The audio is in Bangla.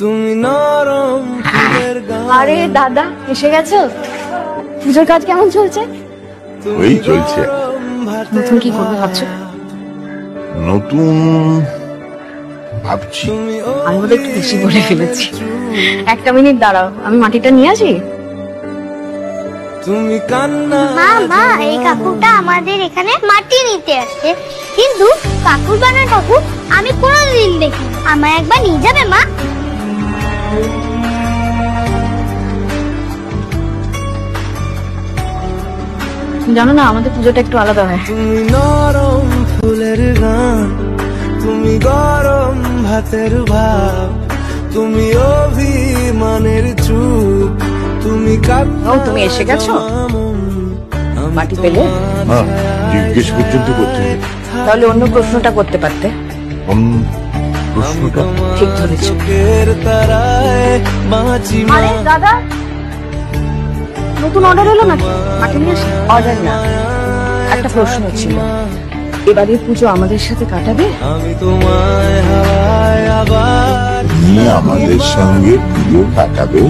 তুমি নরম ফুলের গান। আরে দাদা এসে গেছো? পুজোর কাজ কেমন চলছে? ওই চলছে। নতুন কি করবে ভাবছো? নতুন ভাবছি। আমি বোধহয় একটু বেশি বলে ফেলেছি। একটা মিনিট দাঁড়াও, আমি মাটিটা নিয়ে আসি। তুমি কান্না মা মা এই কাকুটা আমাদের এখানে মাটি নিতে আসছে, কিন্তু কাকুর বানার কাকু আমি কোনোদিন দেখিনি। আমায় একবার নিয়ে যাবে মা? জানো না আমাদের পুজোটা একটু আলাদা হয়। তুমি নরম ফুলের গান, তুমি গরম ভাতের ভাব, তুমি অভিমানের চুপ, তুমি ও তুমি এসে গেছো? মাটি পেলে? জিজ্ঞেস পর্যন্ত করতে হবে। তাহলে অন্য প্রশ্নটা করতে পারতে। প্রশ্নটা ঠিক ধরেছো। আরে আরে দাদা নতুন অর্ডার এলো নাকি? মাটি নিয়ে আসি। অর্ডার না, একটা প্রশ্ন ছিল। এবারে পুজো আমাদের সাথে কাটাবে? আমি তোমায় হাওয়ায় আবার নিয়ে আমাদের সঙ্গে পুজো কাটাবে।